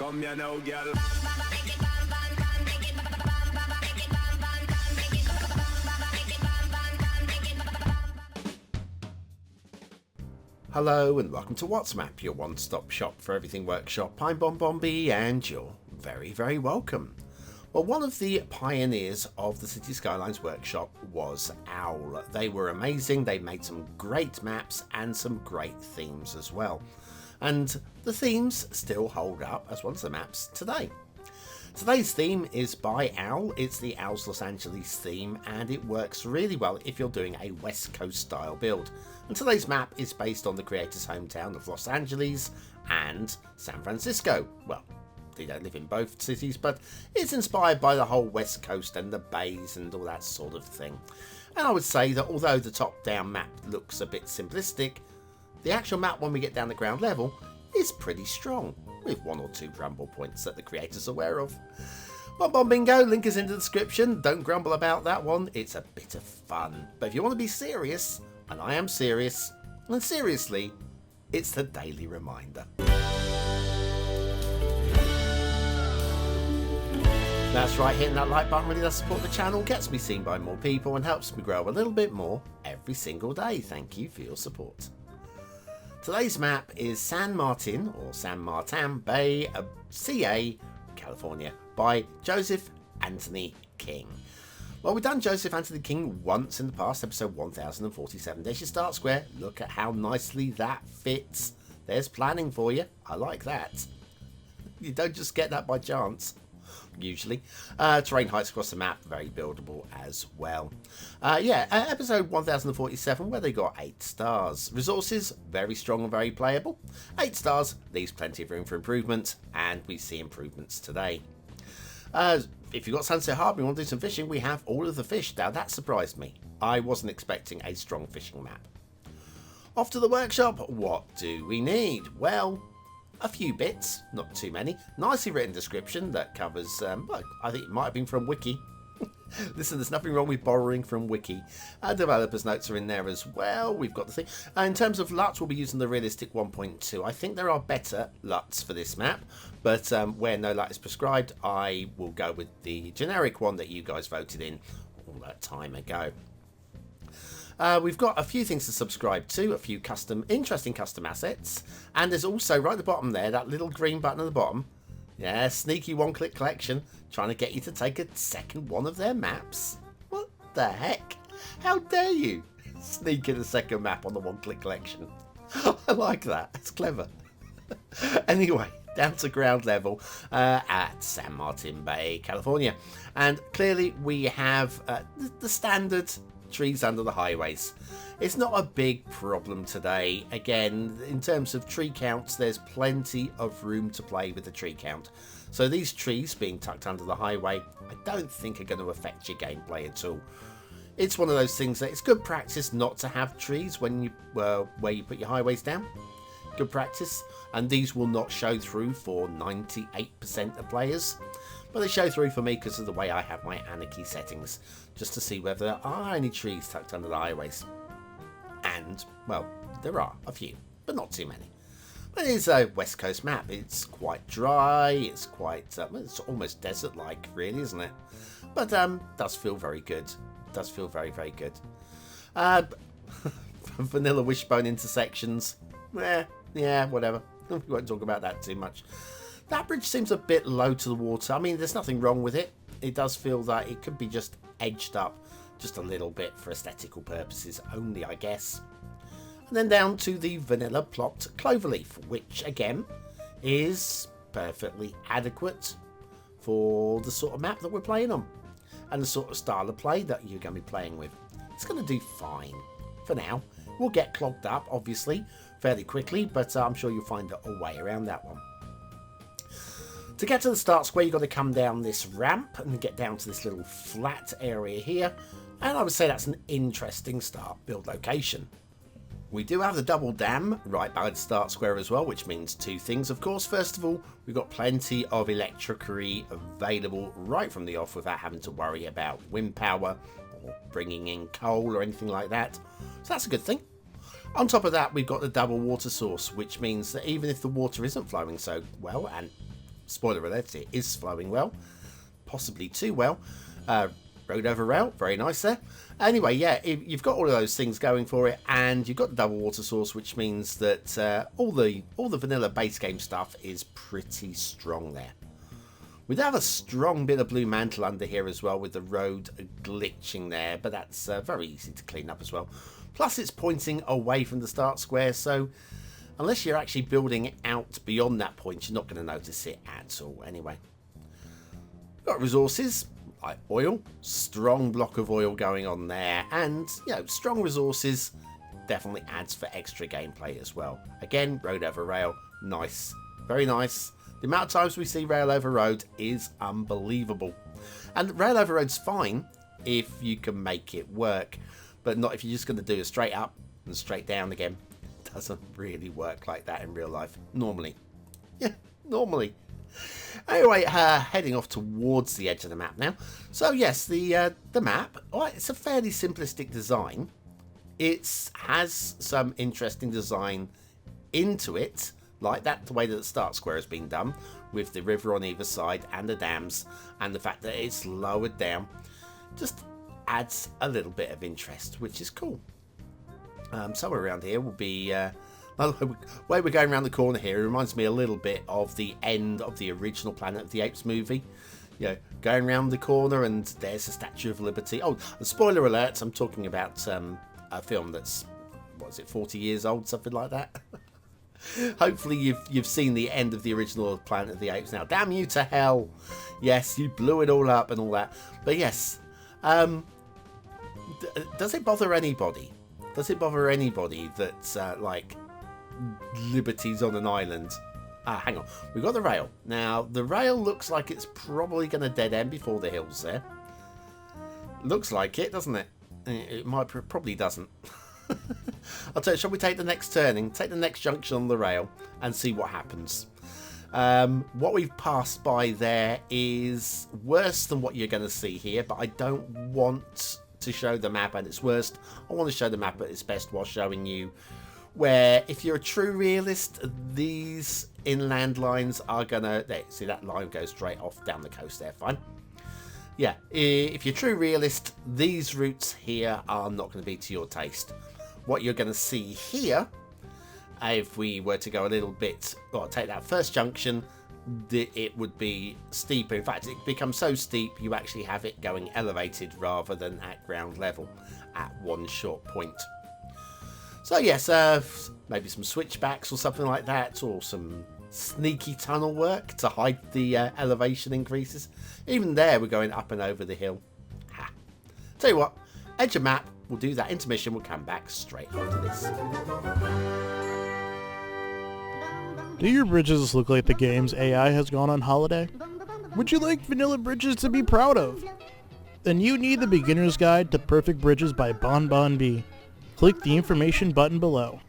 Come here now, girl. Hello and welcome to WhatsMap, your one-stop shop for everything workshop. I'm BonBonB and you're very, very welcome. Well, one of the pioneers of the Cities Skylines workshop was Owl. They were amazing. They made some great maps and some great themes as well. And the themes still hold up as well as the maps today. Today's theme is by Owl. It's the Owl's Los Angeles theme, and it works really well if you're doing a West Coast style build. And today's map is based on the creator's hometown of Los Angeles and San Francisco. Well, they don't live in both cities, but it's inspired by the whole West Coast and the bays and all that sort of thing. And I would say that although the top-down map looks a bit simplistic, the actual map when we get down the ground level is pretty strong, with one or two grumble points that the creator's aware of. BonBonBingo, link is in the description. Don't grumble about that one, it's a bit of fun. But if you want to be serious, and I am serious, and seriously, it's the daily reminder. That's right, hitting that like button really does support the channel, gets me seen by more people and helps me grow a little bit more every single day. Thank you for your support. Today's map is San Martin, or San Martin Bay, CA, California, by Joseph Anthony King. Well, we've done Joseph Anthony King once in the past, episode 1047. There's your start square. Look at how nicely that fits. There's planning for you. I like that. You don't just get that by chance, usually. Terrain heights across the map, very buildable as well. Episode 1047, where they got 8 stars. Resources, very strong and very playable. 8 stars, leaves plenty of room for improvement, and we see improvements today. If you've got Sunset Harbour and want to do some fishing, we have all of the fish. Now that surprised me. I wasn't expecting a strong fishing map. Off to the workshop, what do we need? Well, a few bits, not too many. Nicely written description that covers, I think it might have been from Wiki. Listen, there's nothing wrong with borrowing from Wiki. Developers' notes are in there as well. We've got the thing. In terms of LUTs, we'll be using the realistic 1.2. I think there are better LUTs for this map, but where no LUT is prescribed, I will go with the generic one that you guys voted in all that time ago. We've got a few things to subscribe to, a few interesting custom assets, and there's also right at the bottom there, that little green button at the bottom. Yeah, sneaky one-click collection, trying to get you to take a second one of their maps. What the heck? How dare you sneak in a second map on the one-click collection? I like that, it's clever. Anyway, down to ground level at San Martin Bay, California. And clearly we have the standard trees under the highways. It's not a big problem today. Again, in terms of tree counts, there's plenty of room to play with the tree count. So these trees being tucked under the highway, I don't think are going to affect your gameplay at all. It's one of those things that it's good practice not to have trees when you where you put your highways down. Good practice, and these will not show through for 98% of players. But they show through for me because of the way I have my anarchy settings, just to see whether there are any trees tucked under the highways. And, well, there are a few, but not too many. But it is a West Coast map. It's quite dry, it's quite, it's almost desert-like, really, isn't it? But does feel very good. Does feel very, very good. Vanilla wishbone intersections. Yeah, whatever. We won't talk about that too much. That bridge seems a bit low to the water. I mean, there's nothing wrong with it. It does feel that it could be just edged up just a little bit for aesthetical purposes only, I guess. And then down to the vanilla plopped cloverleaf, which again is perfectly adequate for the sort of map that we're playing on and the sort of style of play that you're going to be playing with. It's going to do fine for now. We'll get clogged up, obviously, fairly quickly, but I'm sure you'll find a way around that one. To get to the start square, you've got to come down this ramp and get down to this little flat area here. And I would say that's an interesting start build location. We do have the double dam right by the start square as well, which means two things, of course. First of all, we've got plenty of electricity available right from the off without having to worry about wind power or bringing in coal or anything like that. So that's a good thing. On top of that, we've got the double water source, which means that even if the water isn't flowing so well, and spoiler alert, it is flowing well, possibly too well. Road over rail, very nice there. Anyway, yeah, you've got all of those things going for it, and you've got the double water source, which means that all the vanilla base game stuff is pretty strong there. We do have a strong bit of blue mantle under here as well, with the road glitching there, but that's very easy to clean up as well. Plus, it's pointing away from the start square, so unless you're actually building out beyond that point, you're not going to notice it at all. Anyway, got resources like oil, strong block of oil going on there, and you know, strong resources definitely adds for extra gameplay as well. Again, road over rail, nice, very nice. The amount of times we see rail over road is unbelievable. And rail over road's fine if you can make it work, but not if you're just going to do a straight up and straight down again. It doesn't really work like that in real life, normally. Yeah, normally. Anyway, heading off towards the edge of the map now. So yes, the map, it's a fairly simplistic design. It has some interesting design into it, like that, the way that the start square has been done, with the river on either side and the dams, and the fact that it's lowered down, just adds a little bit of interest, which is cool. Somewhere around here will be, the way we're going around the corner here, it reminds me a little bit of the end of the original Planet of the Apes movie. You know, going around the corner and there's the Statue of Liberty. Oh, and spoiler alert, I'm talking about a film that's, what is it, 40 years old, something like that. Hopefully you've seen the end of the original Planet of the Apes now. Damn you to hell. Yes, you blew it all up and all that. But yes, does it bother anybody? Does it bother anybody that, like, Liberty's on an island? Hang on. We've got the rail. Now, the rail looks like it's probably going to dead end before the hills there. Looks like it, doesn't it? It might, probably doesn't. I'll tell you, shall we take the next turning, take the next junction on the rail and see what happens? What we've passed by there is worse than what you're going to see here, but I don't want to show the map at its worst. I want to show the map at its best while showing you where, if you're a true realist, these inland lines are going to... There, see that line goes straight off down the coast there, fine. Yeah, if you're a true realist, these routes here are not going to be to your taste. What you're going to see here, if we were to go a little bit, well, take that first junction, it would be steeper. In fact, it becomes so steep you actually have it going elevated rather than at ground level at one short point. So yes, maybe some switchbacks or something like that, or some sneaky tunnel work to hide the elevation increases. Even there, we're going up and over the hill. Ha. Tell you what, edge of map, we'll do that intermission, we'll come back straight after this. Do your bridges look like the game's AI has gone on holiday? Would you like vanilla bridges to be proud of? Then you need the beginner's guide to perfect bridges by BonBonB. Click the information button below.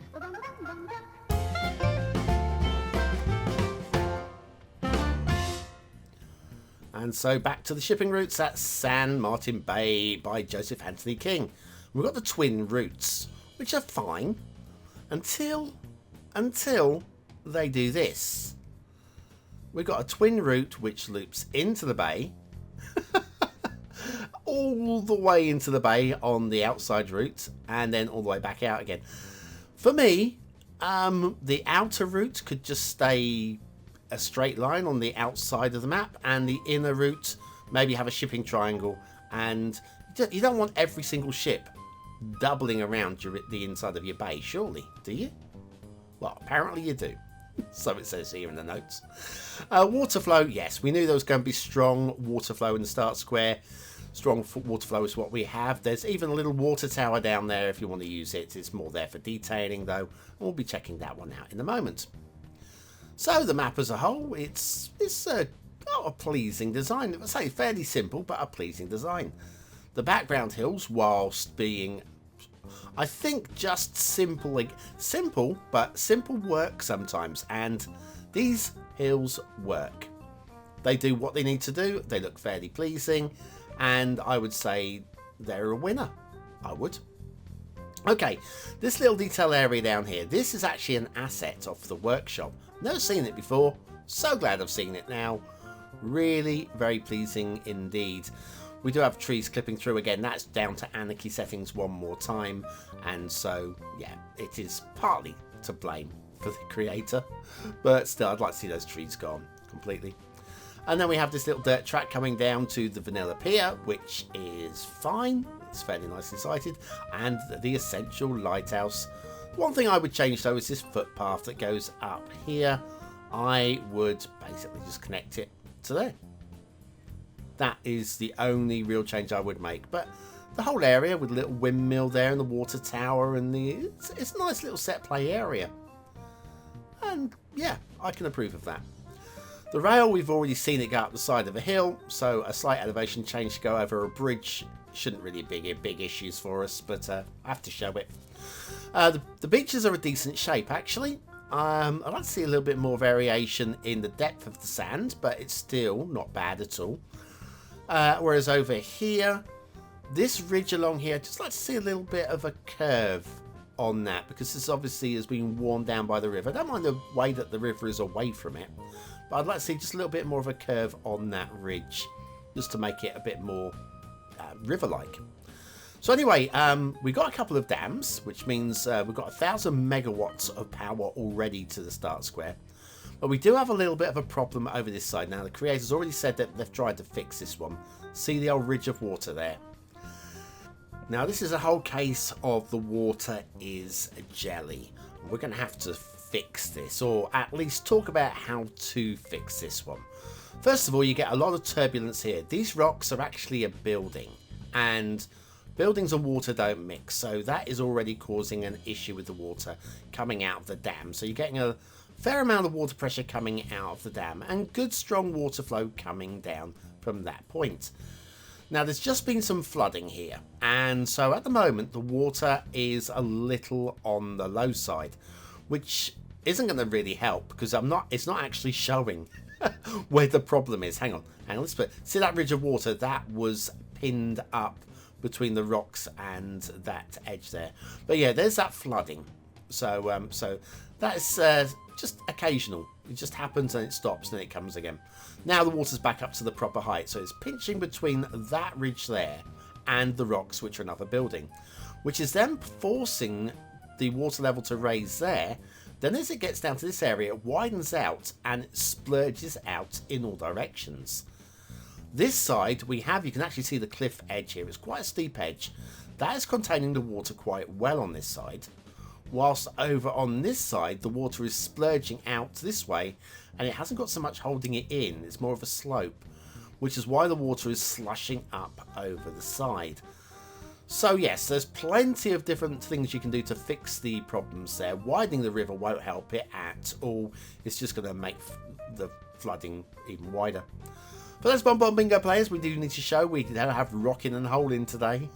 And so back to the shipping routes at San Martin Bay by Joseph Anthony King. We've got the twin routes, which are fine until they do this. We've got a twin route which loops into the bay, all the way into the bay on the outside route, and then all the way back out again. For me, the outer route could just stay a straight line on the outside of the map, and the inner route maybe have a shipping triangle, and you don't want every single ship doubling around the inside of your bay, surely, do you? Well, apparently you do. So it says here in the notes. Water flow, yes, we knew there was going to be strong water flow in the start square. Strong water flow is what we have. There's even a little water tower down there if you want to use it. It's more there for detailing though. We'll be checking that one out in a moment. So the map as a whole, it's a pleasing design. I say fairly simple, but a pleasing design. The background hills, whilst being, I think, just simple, but simple work sometimes, and these hills work. They do what they need to do. They look fairly pleasing, and I would say they're a winner. I would. Okay, this little detail area down here, this is actually an asset of the workshop. Never seen it before, So glad I've seen it now. Really very pleasing indeed. We do have trees clipping through again. That's down to anarchy settings one more time. And so, yeah, it is partly to blame for the creator. But still, I'd like to see those trees gone completely. And then we have this little dirt track coming down to the vanilla pier, which is fine. It's fairly nicely sighted. And the essential lighthouse. One thing I would change though is this footpath that goes up here. I would basically just connect it to there. That is the only real change I would make. But the whole area with a little windmill there and the water tower and it's a nice little set play area. And yeah, I can approve of that. The rail, we've already seen it go up the side of a hill, so a slight elevation change to go over a bridge shouldn't really be big issues for us, but I have to show it. The beaches are a decent shape actually. I'd like to see a little bit more variation in the depth of the sand, but it's still not bad at all. Whereas over here, this ridge along here, I'd just like to see a little bit of a curve on that, because this obviously has been worn down by the river. I don't mind the way that the river is away from it, but I'd like to see just a little bit more of a curve on that ridge, just to make it a bit more river-like. So anyway, we've got a couple of dams, which means we've got 1,000 megawatts of power already to the start square. But we do have a little bit of a problem over this side. Now, the creators already said that they've tried to fix this one. See the old ridge of water there? Now, this is a whole case of the water is jelly. We're going to have to fix this, or at least talk about how to fix this one. First of all, you get a lot of turbulence here. These rocks are actually a building, and buildings and water don't mix, so that is already causing an issue with the water coming out of the dam. So you're getting a fair amount of water pressure coming out of the dam, and good strong water flow coming down from that point. Now, there's just been some flooding here, and so at the moment the water is a little on the low side, which isn't going to really help, because it's not actually showing where the problem is. Hang on, let's see that ridge of water that was pinned up between the rocks and that edge there. But yeah, there's that flooding. So that's just occasional. It just happens and it stops and then it comes again. Now the water's back up to the proper height, so it's pinching between that ridge there and the rocks, which are another building, which is then forcing the water level to raise there. Then as it gets down to this area, it widens out and it splurges out in all directions. This side you can actually see the cliff edge here. It's quite a steep edge. That is containing the water quite well on this side. Whilst over on this side, the water is splurging out this way, and it hasn't got so much holding it in. It's more of a slope, which is why the water is slushing up over the side. So yes, there's plenty of different things you can do to fix the problems there. Widening the river won't help it at all. It's just going to make the flooding even wider. For those BonBonBingo players, we do need to show we have rocking and holding today.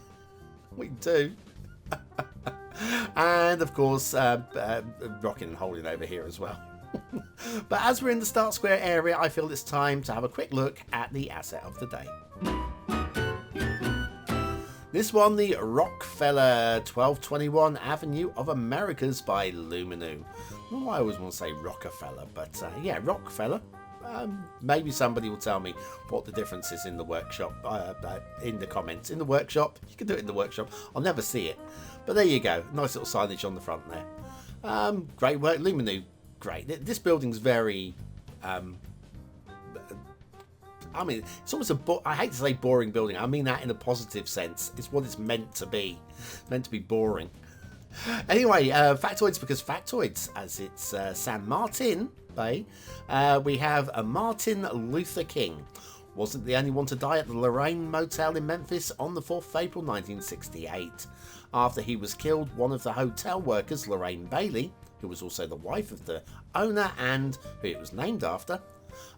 We do. And of course, rocking and holding over here as well. But as we're in the start square area, I feel it's time to have a quick look at the asset of the day. This one, the Rockfeller 1221 Avenue of Americas by Luminou. Well, I always want to say Rockefeller, but yeah, Rockfeller. Maybe somebody will tell me what the difference is in the workshop, in the comments. In the workshop, you can do it in the workshop. I'll never see it, but there you go. Nice little signage on the front there. Great work, Luminou. Great. This building's very. I mean, it's almost I hate to say boring building. I mean that in a positive sense. It's what it's meant to be. It's meant to be boring. Anyway, factoids because factoids, as it's San Martin Bay. We have a Martin Luther King. Wasn't the only one to die at the Lorraine Motel in Memphis on the 4th of April 1968. After he was killed, one of the hotel workers, Lorraine Bailey, who was also the wife of the owner and who it was named after,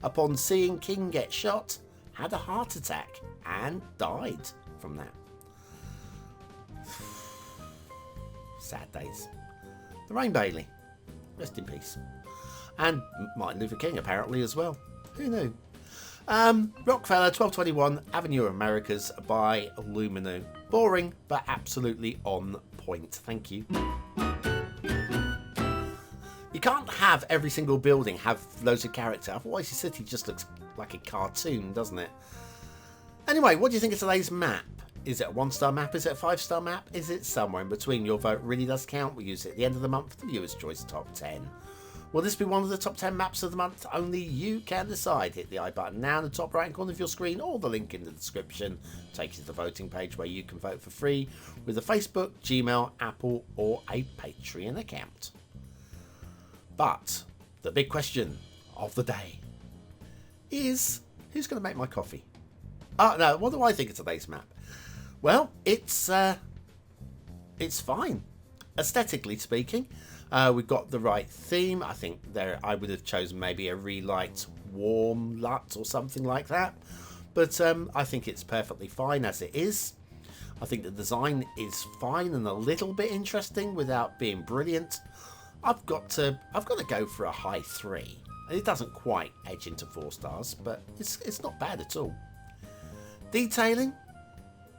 upon seeing King get shot, had a heart attack and died from that. Sad days. Lorraine Bailey, rest in peace. And Martin Luther King apparently as well. Who knew? Rockfeller 1221 Avenue of Americas by Luminou. Boring, but absolutely on point. Thank you. You You can't have every single building have loads of character, otherwise your city just looks like a cartoon, doesn't it? Anyway, what do you think of today's map? Is it a 1-star map? Is it a 5-star map? Is it somewhere in between? Your vote really does count. We use it at the end of the month for the Viewers' Choice Top 10. Will this be one of the top 10 maps of the month? Only you can decide. Hit the I button now in the top right corner of your screen, or the link in the description takes you to the voting page where you can vote for free with a Facebook, Gmail, Apple or a Patreon account. But the big question of the day is, who's going to make my coffee? Oh no, what do I think of today's map? Well, it's fine. Aesthetically speaking, we've got the right theme. I think I would have chosen maybe a relight warm LUT or something like that. But I think it's perfectly fine as it is. I think the design is fine and a little bit interesting without being brilliant. I've got to go for a high 3. And it doesn't quite edge into 4 stars, but it's not bad at all. Detailing.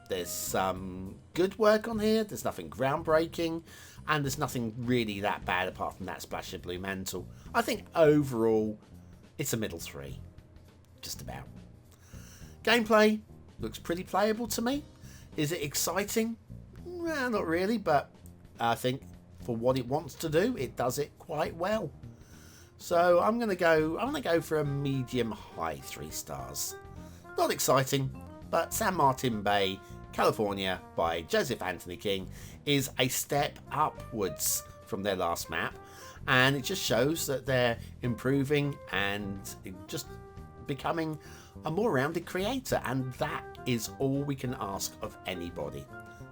There's some good work on here. There's nothing groundbreaking. And there's nothing really that bad apart from that splash of blue mantle. I think overall, it's a middle 3. Just about. Gameplay looks pretty playable to me. Is it exciting? Well, not really, but I think for what it wants to do, it does it quite well. So I'm gonna go for a medium high 3 stars. Not exciting, but San Martin Bay, California by Joseph Anthony King is a step upwards from their last map, and it just shows that they're improving and just becoming a more rounded creator, and that is all we can ask of anybody,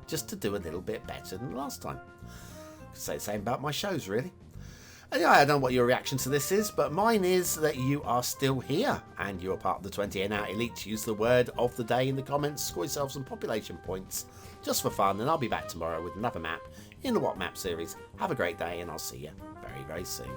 just to do a little bit better than last time. I could say the same about my shows, really. Anyway, I don't know what your reaction to this is, but mine is that you are still here and you're part of the 20 and out elite. Use the word of the day in the comments, score yourself some population points just for fun, and I'll be back tomorrow with another map in the What Map series. Have a great day, and I'll see you very, very soon.